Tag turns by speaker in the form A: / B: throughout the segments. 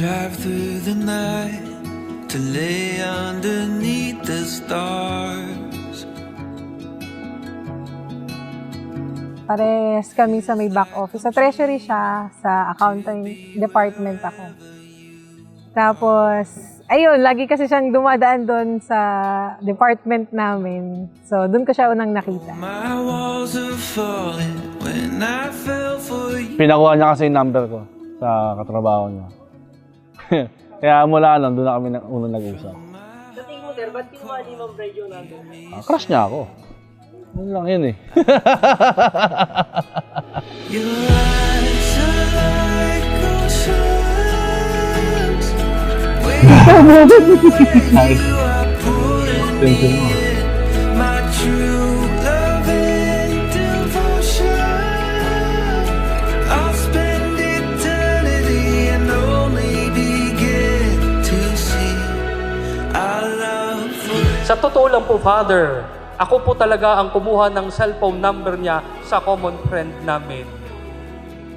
A: drive through the night to lay underneath the stars.
B: Pares kami sa may back office. Sa treasury siya, sa accounting department ako. Tapos, ayun, lagi kasi siyang dumadaan doon sa department namin. So, doon ko siya unang nakita.
A: My walls are falling when I fell for you.
C: Pinakuha niya kasi yung number ko sa katrabaho niya. Kaya mula lang, doon na kami unang nag-usap.
D: Sa tingin mo, sir, ba't kinuha ni Ma'am Brad yung number?
C: Crush niya ako. Yun lang yun eh.
A: Your eyes are like oceans. Where you are pulling me in. My true love and devotion. I'll spend eternity and only begin to see our love forever.
E: Sa totoo lang po, Father, ako po talaga ang kumuha ng cellphone number niya sa common friend namin.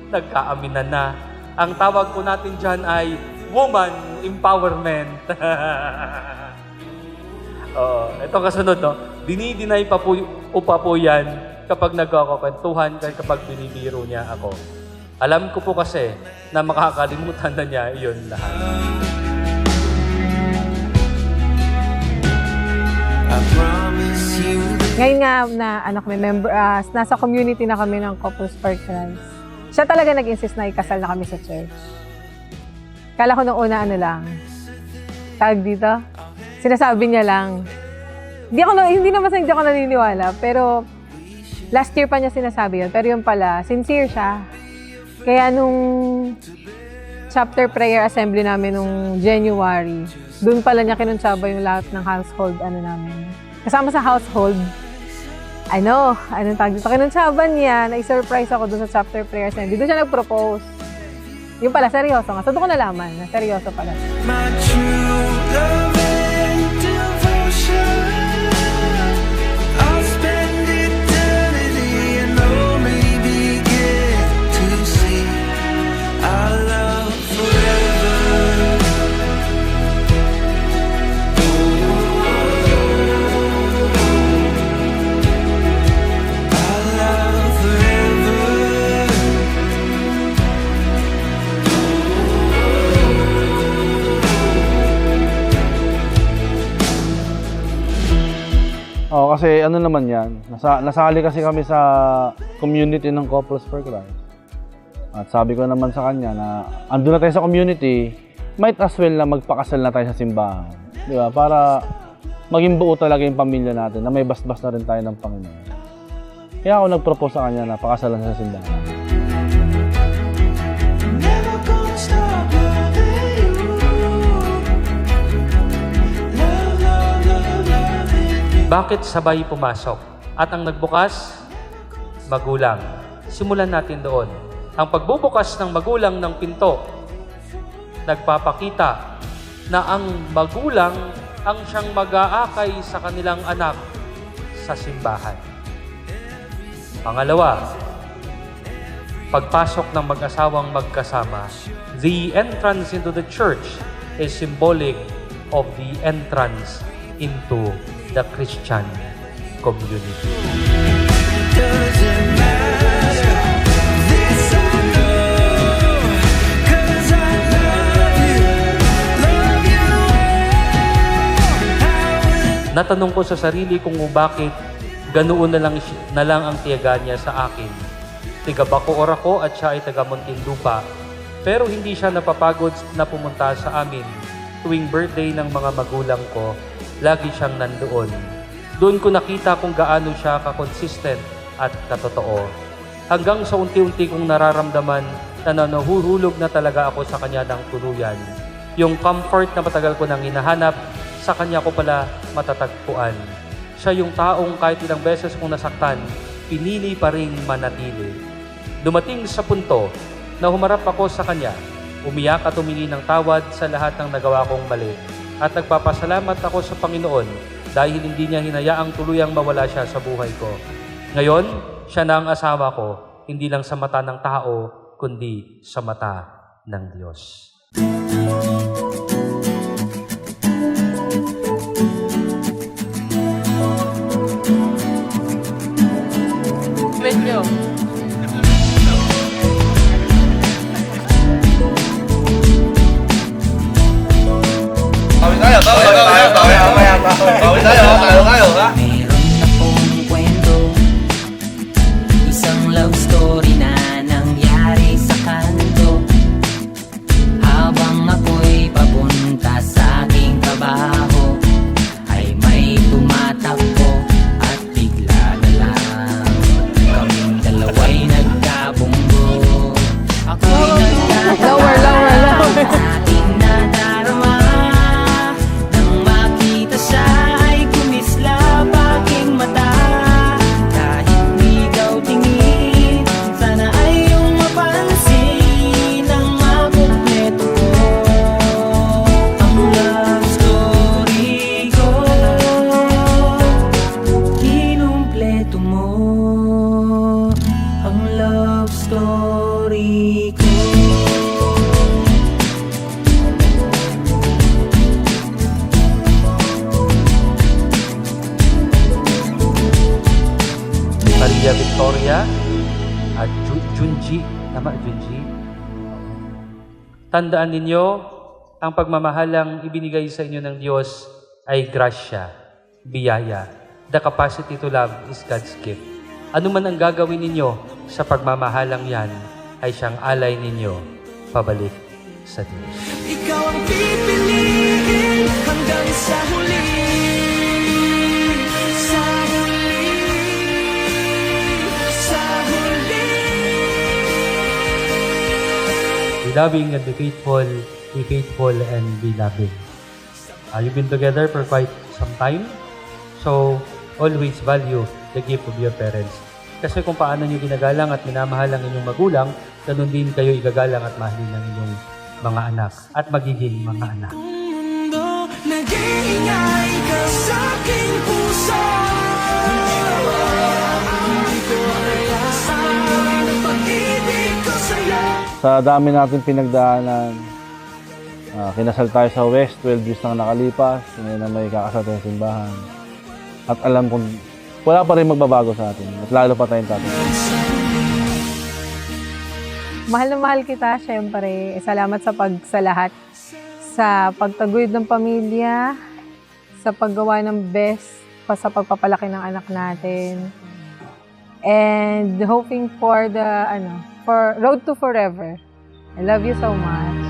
E: Nagkaaminan na. Ang tawag po natin dyan ay woman empowerment. Ito kasunod, no? Dinidinay pa po yan kapag nagkakakwentuhan, kapag binibiro niya ako. Alam ko po kasi na makakalimutan na niya iyon lahat.
A: I promise you that
B: Ngayon nga na anak may member, nasa community na kami ng Couples for Christ. Siya talaga nag-insist na ikasal na kami sa church. Kala ko nung una lang, tag dito, sinasabi niya lang. Hindi naman hindi ako naniniwala, pero last year pa niya sinasabi yun. Pero yun pala, sincere siya. Kaya nung chapter prayer assembly namin nung January, doon pala niya kinuntsaba yung lahat ng household namin. Kasama sa household, anong tawag dito? Kinuntsaban niya, na-surprise ako doon sa chapter prayer assembly. Doon siya nag-propose. Yung pala, seryoso nga. So doon ko nalaman na seryoso pala.
A: my true love and devotion. I'll spend eternity and only begin to see our love forever. Our love forever.
C: Oo, kasi ano naman yan, nasali kasi kami sa community ng Couples for Christ. At sabi ko naman sa kanya na andun na tayo sa community, might as well na magpakasal na tayo sa simbahan. Di ba? Para maging buo talaga yung pamilya natin, na may basbas na rin tayo ng Panginoon. Kaya ako nag-propose sa kanya na pakasalan sa simbahan.
A: Never gonna stop loving you. Love, love, love, loving you.
E: Bakit sabay pumasok? At ang nagbukas, magulang. Simulan natin doon. Ang pagbubukas ng magulang ng pinto, nagpapakita na ang magulang ang siyang mag-aakay sa kanilang anak sa simbahan. Pangalawa, pagpasok ng mag-asawang magkasama, the entrance into the church is symbolic of the entrance into the Christian community.
A: Doesn't matter. This I know, 'cause I love you. Love you.
E: Natanong ko sa sarili kung bakit ganoon na lang ang tiyaga niya sa akin. Tiga Bacoor ako at siya ay taga Muntinlupa. Pero hindi siya napapagod na pumunta sa amin. Tuwing birthday ng mga magulang ko, lagi siyang nandoon. Doon ko nakita kung gaano siya kakonsistent at katotoo. Hanggang sa unti-unti kong nararamdaman na nahuhulog na talaga ako sa kanya ng tuluyan. Yung comfort na matagal ko nang hinahanap, sa kanya ko pala matatagpuan. Siya yung taong kahit ilang beses kong nasaktan, pinili pa ring manatili. Dumating sa punto na humarap ako sa kanya, umiyak at humingi ng tawad sa lahat ng nagawa kong mali. At nagpapasalamat ako sa Panginoon dahil hindi niya hinayaang tuluyang mawala siya sa buhay ko. Ngayon, siya na ang asawa ko, hindi lang sa mata ng tao, kundi sa mata ng Diyos.
D: Medyo.
A: Meron na pong kwento, isang love story na nangyari sa kanto. Habang ako'y papunta sa aking trabaho, ay may tumatakbo at bigla na lang kaming dalawa'y nagkabunggo. Ako'y
B: Lower, lower, lower.
A: aking nadarama. Nang makita siya ay kumislap aking mata. Kahit ligaw tingin, sana ay iyong mapansin ang makumpleto ko. Ang love story ko, kinumpleto mo. Ang love story ko.
E: Maria Victoria at Junji. Tama, Junji? Tandaan ninyo, ang pagmamahalang ibinigay sa inyo ng Diyos ay grasya, biyaya. The capacity to love is God's gift. Ano man ang gagawin ninyo sa pagmamahalang yan, ay siyang alay ninyo pabalik sa Diyos.
A: Ikaw ang pipiliin hanggang sa huli. Sa huli. Sa huli.
E: Be loving and be faithful and be loving. You've been together for quite some time, so always value the gift of your parents. Kasi kung paano nyo ginagalang at minamahal ang inyong magulang, ganun din kayo igagalang at mahalin ng inyong mga anak at magiging mga anak.
A: Mundo, nag-iingay ka sa aking puso. Hindi ko alasan ang pag-ibig ko sa'yo.
C: Sa dami natin pinagdaanan, kinasal tayo sa West, 12 years nang nakalipas, ngayon na may kakasal tayong simbahan. At alam kong wala pa rin magbabago sa atin, at lalo pa tayong tatay.
B: Mahal na mahal kita, syempre. Salamat sa lahat. Sa pagtaguyod ng pamilya, sa paggawa ng best, sa pagpapalaki ng anak natin. And hoping for for Road to Forever. I love you so much.